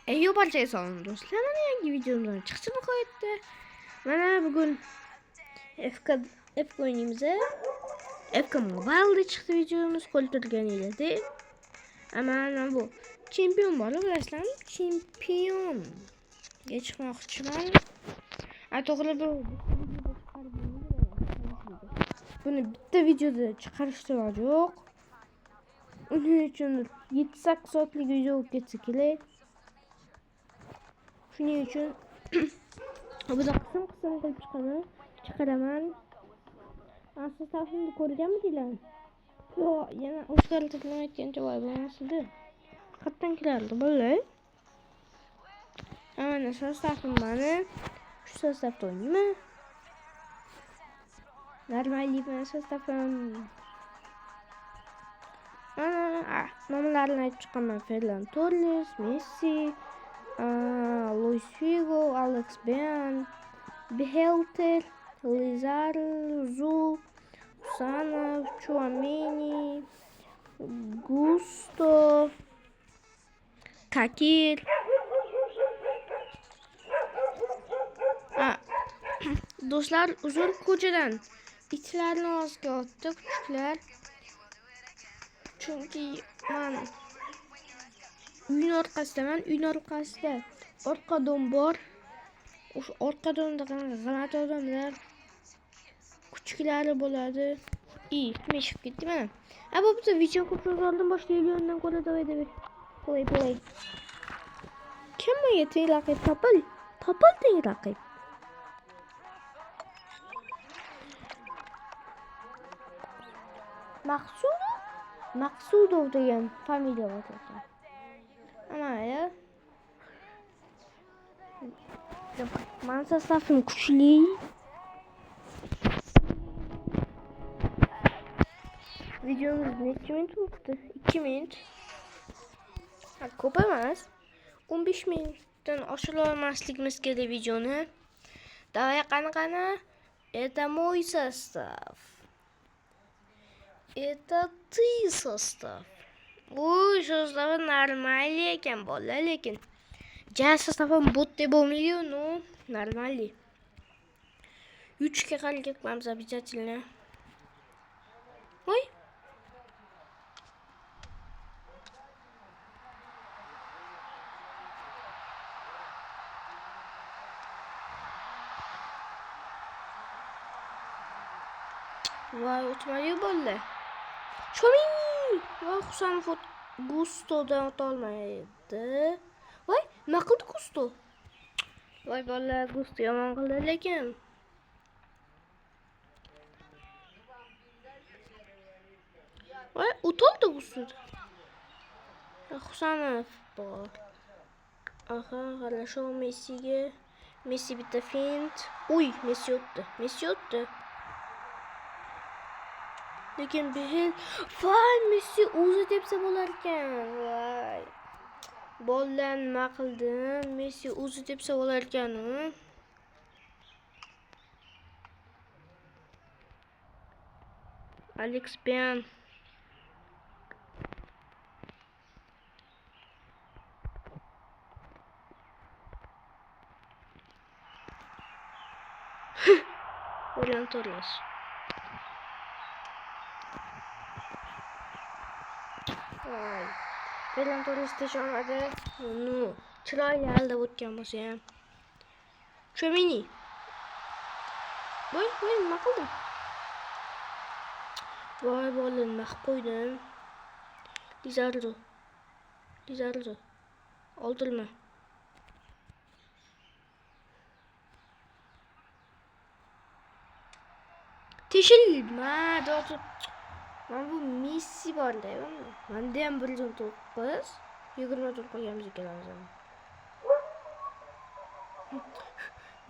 Eyüp Alçay'ı salın dostlar. Mana yangi videomdan çıkışını koydu. Mana bugün FK oyunumuza FK Mobile'da çıktı videomuz. Kolturgan iledi. Ama bu çempiyon var. Bilasizlar, çempiyon. Geçmoqchiman. To'g'ri bu buni bitta videoda chiqarishda iloji yo'q. Uning uchun 7-8 soatlik video bo'lib ketsa kerak. Shuning uchun buda qism qilib chiqaraman. Siz tafsimni ko'rganmidinglar? Yo'q, yana o'zgartirmayotgancha voy bo'lmasdi. Qayerdan kelardi bular? Mana sostavim mani. Shu sostavda o'ynayman. Normallik bilan sostavim. Nomlarini aytib chiqaman. Ferran Torres, Messi, Luis Figo, Alex Ben, Behelter, Lizarzu, Sanov, Chouameni, Gusto, Kakir. Do'stlar, uzun ko'chadan itlarni orasiga otdi kuchuklar. Chunki men uyin orqasida orqadon bor. O'sha orqadonda g'alati odamlar kuchuklari bo'ladi. Meshib ketdi mana. Bu bitta video ko'proq oldin boshlaydigandan ko'ra davayda play. Kim menga teng raqib topil teng raqib. Maqsudov degan familiya bor ekan. Ana ya. Men sostavim kuchli. Videomiz necha minut bo'ldi? 2 minut. Ko'p emas. 15 minutdan oshira olmasligimiz kerak videoni. Davay qani. Это мой состав. Это ты состав. Uy, sostavi нормальный ekan bolalar, lekin sostavim bot deb bo'lmaydi, no, нормальный. 3 ga qarab ketmamiz обязательно. Voy. Voy, o'tmadi bolalar. Chouameni! Voy, Husanov Gustodan o'tolmaydi. Voy, nima qildi Gusto? Voy bolalar, Gusto yomon qildi lekin. Voy, o'toldi Gusto. Husanov bor. Qarasho Messiga. Messi bitta fint. Uy, Messi o'tdi. Lekin Behel voy Messi o'zi debsa bo'lar ekan. Voy. Bolalar nima qildi? Messi o'zi debsa bo'lar ekan. Alex Ben. Ferran Torres. Voy. Ferran Torres tejamadi. No. Chiroyli aldab o'tgan bo'lsa ham. Chouameni. Voy, nima qildim? Voy, bola nima qilib qo'ydim? Lizardo. Oldilma. Teshilma, do'stlar. Mana bu Messi borda, menda ham 1.9, 24 qo'yamiz ekan.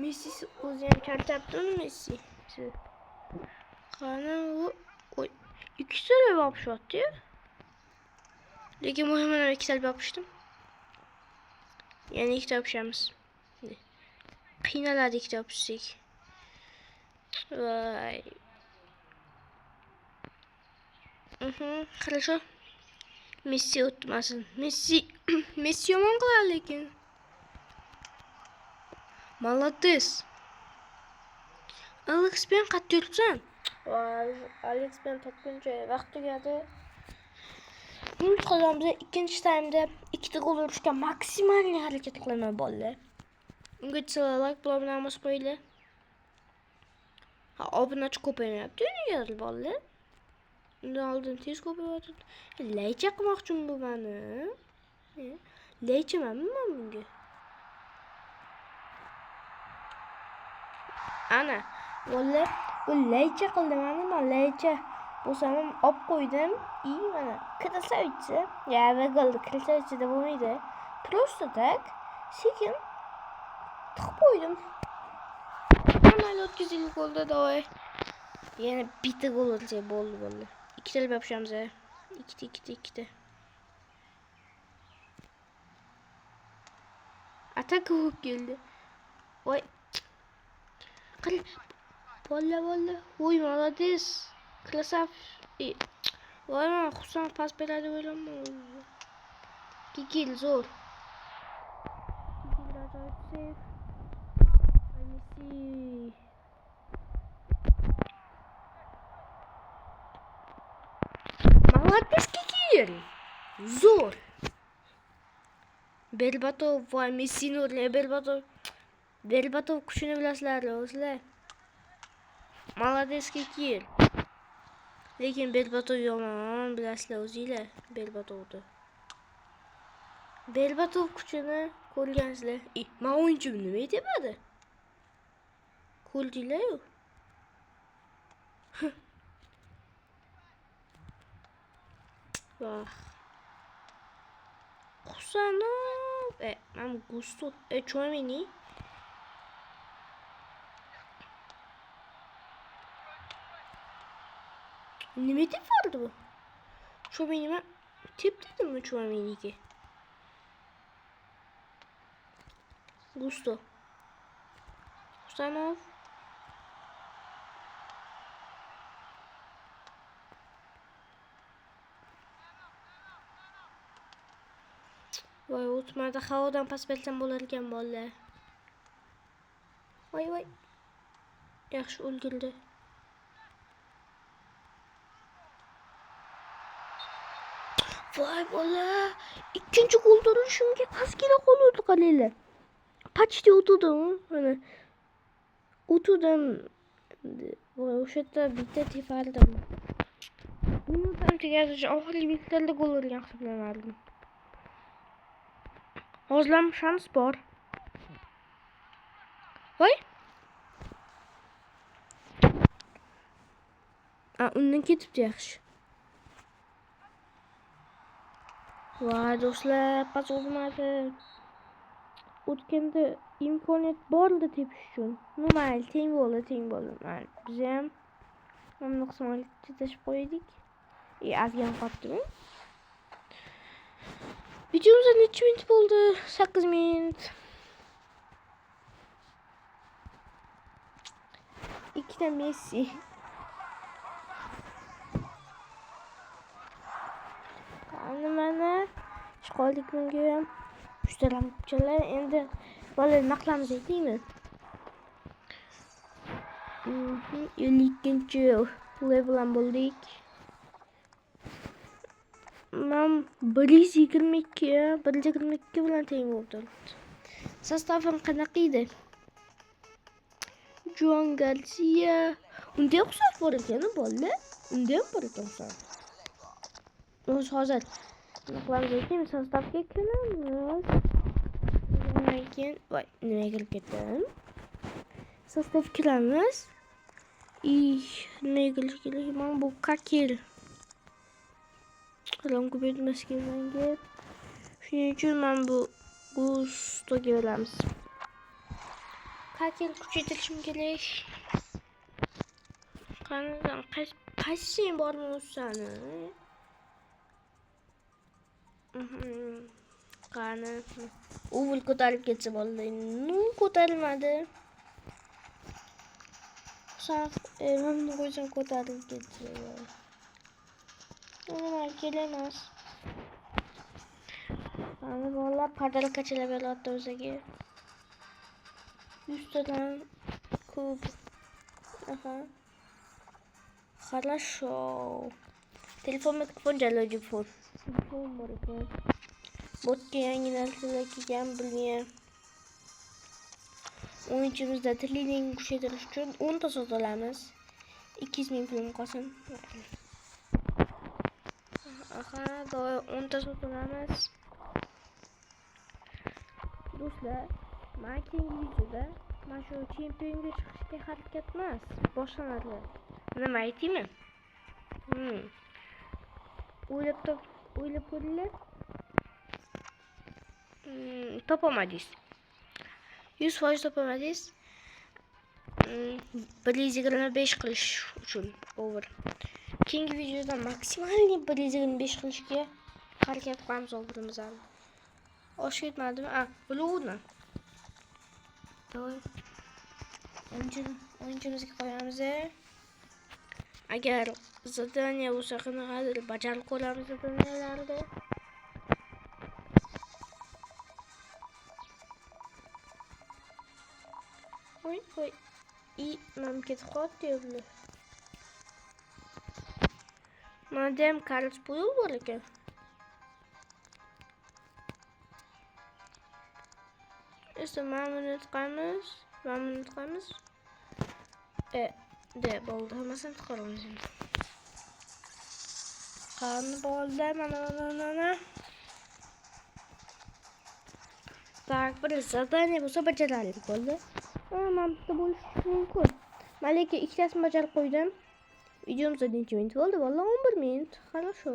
Messi o'zi ham charchabdimi Messi? Qani u ikkisini yopishdi. Lekin muhimini ikkita yopishdim. Ya'ni ikkita yopishamiz. Qiynaladi ikkita yopishsak. Voy. Хорошо. Messi o'tmasin. Messi yomon qiladi lekin. Молодец. Alex ben qattiq yuribsan. Alex ben topguncha vaqt tugadi. Qozonda ikkinchi taymda ikkita gol urishga maksimal harakat qilaman bolalar. Unga like bilan bosib qo'yinglar. Ha, obunachi ko'paymayapti negadir bolalar. Undan oldin tez ko'payadi. Laycha qilmoqchimi bu meni? Laychamanmi men bunga? Ana, bolalar, bu laycha qildim men laycha. Bo'lsam olib qo'ydim. Mana Krasavitsa. Ya, va golda Krasavitsa bo'lmaydi. Просто так sekin tiqib qo'ydim. Mana o'tkazilgan golda davay. Yana bitta gol ursa bo'ldi. Ikkitalab yapishamiz. Ikkita. Ataka keldi. Voy. Qil. Bolla. Voy, молодец. Красав. Voy, men xursand pas beradi o'ylamayman. Kikil zo'r. Kikil ajoyib seyf. Messi. Молодец, Kikil. Zo'r. Berbatov va Messini o'rniga Berbatov kuchini bilasizlar o'zlar. Молодец, Kikil. Lekin Berbatov yomon bilasizlar o'zinglar Berbatovni. Berbatov kuchini ko'rgansizlar. Men o'yinchim nima aytadi? Ko'rdinglar-ku. Vah. Xusanov. Men Gusto. Chouameni. Nima deb bo'ldi bu? Chouameni men tep dedimmi Chouameniga? Gusto. Xusanov. Voy, o'tmadi. Havodan pas bersam bo'lar ekan bolalar. Voy. Yaxshi o'lgildi. Voy bola, ikkinchi gol urishimga pas kela qoldi qalinglar. Почти o'tdim. Mana o'tdim. Voy, o'sha yerda bitta tepardim. Minutdan tugatish oxirgi minutlarda gol urgan hisoblanardim. Hozirlam shans bor. Voy. Undan ketibdi yaxshi. Voy do'stlar, pas olmadi. O'tganda imkoniyat bor edi tepish uchun. Mayli, teng bo'ldi. Biz ham mana qismga chetashib qo'ydik. Azgan qotdimi? Videomizda necha minut bo'ldi? 8 minut. Ikkita Messi. Mana ishqoldik bunga ham. Mushtaramchilar endi bolalar naqlamiz aytaymi? 52-chi level bo'ldik. Men 122 bilan teng bo'ldim. Sostavim qanaqa edi? Juan Garcia. Unda o'xshab bor ekan bolalar. Unda ham bor ekan. Hozir naqlamiz aytaymi? Sostavga kiramiz. Voy, nimaga kirib ketdim? Sostav kiramiz. Nimaga kirish kerak? Men bu Kakil. Qalam ko'paytmas menga. Shuning uchun men bu Gustoga beramiz. Kakil kuchaytirishim kerak. Qanaqa qaysi bormi o'zsani? Qani. U bul ko'tarib ketsa bo'ldi. Ko'tarilmadi. Men qo'ysam ko'tarib ketdi. Nima kerak? Ana bolalar padalkachilar beryapti o'ziga. 100 tadan ko'p. Aha. Хорошо. Telefon jalojib fon. Telefon bor ekan. Botga yangi narsalar kelgan bilmayman. O'yinchimizda tilning kuchaytirish uchun 10 ta so'z olamiz. 200 ming pul qolsin. Aha, 10 ta so'z olamiz. Do'stlar, men keyingi videoda mana shu chempionga chiqishga harakat emas, boshlanadi. Nima aytaymi? O'ylab ko'ringlar. Topamadingiz. 100% topamadingiz. 125 qilish uchun over. Keyingi videoda maksimalni 125 qilishga harakat qilamiz overimizni. Osh ketmadimi? Bo'luvdi. To'g'ri. O'yinchimizga qo'yamiz. Agar zadaniya bo'lsa qanaqadir bajarib ko'ramiz zadaniyalarni. Voy. Mana ketib qoldi yo'lda. Mana ham kalit pul bor ekan. Mana qilamiz. De bo'ldi. Hammasini chiqaramiz endi. Qani bo'ldi mana. Tak, bir zadaniya bo'lsa bajaralik bo'ldi. Mana bitta bo'lishi mumkin. Men lekin ikkitasini bajarib qo'ydim. Videomizda necha minut bo'ldi? Vallahi 11 minut. Хорошо.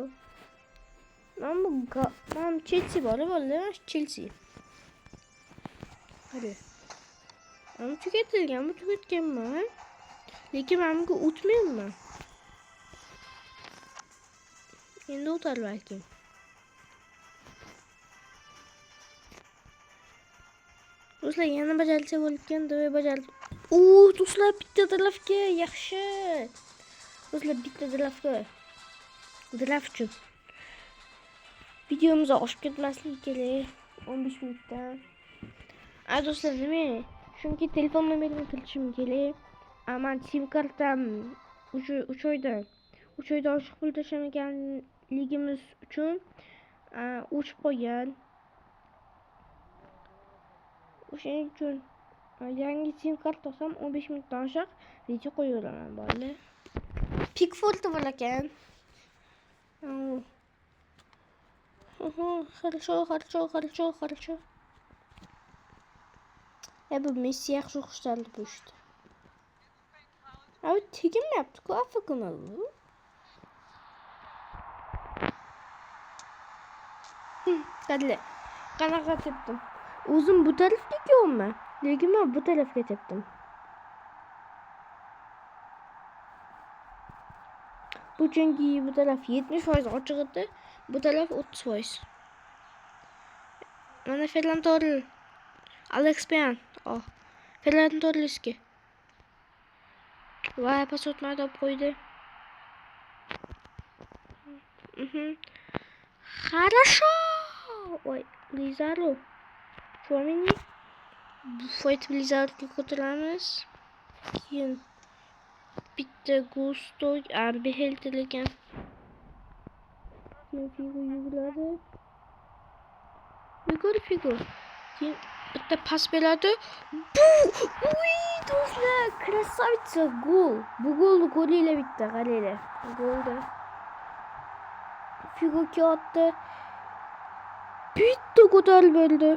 Mana Chelsea bor, Chelsea. Hadi. Mana tugatganman. Lekin men bunga o'tmayman. Endi o'tar balki. Do'stlar, yana bajarilsa bo'lgan, deb bajarib. Do'stlar, bitta tarafga yaxshi. Do'stlar, bitta tarafga. Taraf uchun. Videomizni oshib ketmasligi kerak. 15 minutdan. Do'stlar, nima? Chunki telefon nomerimni kirishim kerak. Men sim kartam 3 oyda oshiq pul tashlamaganligimiz uchun o'chib qolgan. O'shaning uchun yangi sim kart olsam 15 minutdan oshiq video qo'yaveraman bo'ldi. Pickford bor ekan. Хорошо. Bu Messi yaxshi o'xshardi bu ishda. Teginmayapti-ku, afaqimi bu? Qanaqa tepdim? O'zim bu tarafga kelman. Lekin men bu tarafga tepdim. Bu chunki bu taraf 70% ochiq edi, bu taraf 30%. Mana Ferran Torres, Alex Pian, Ferran Torresga. Vay, pas o'tmadi, deb qo'ydi. Хорошо. Voy, Lizaro. Chomini. Bu fight Lizaroga ko'taramiz. Keyin bitta Gusto, Arbehel ekan. Figo yuguradi. Figo. Keyin bitta pas beradi. Do'stlar, krasavitsa gol. Bu golni ko'ringlar bitta, qaranglar. Golda. Figo otdi. Bitta ko'tarib berdi.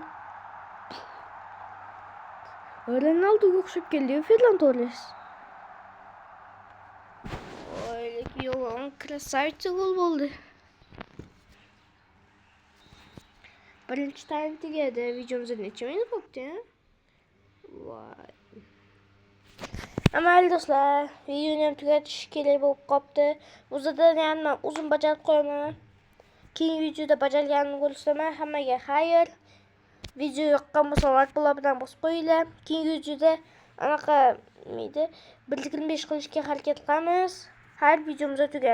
Ronaldoga o'xshab keldi, Ferran Torres. Yo'q, krasavitsa gol bo'ldi. Birinchi taym tugadi. Videomizda necha minut bo'ldi? Voy. Amal do'stlar, videoni ham tugatish kerak bo'lib qopti. O'zidan ham uzun bajarib qo'yaman. Keyingi videoda bajarganim ko'rsataman. Hammaga xayr. Video yoqqan bo'lsa like bilan bosib qo'yinglar. Keyingi videoda anaqa 125 qilishga harakat qilamiz. Har videomizda tugadi.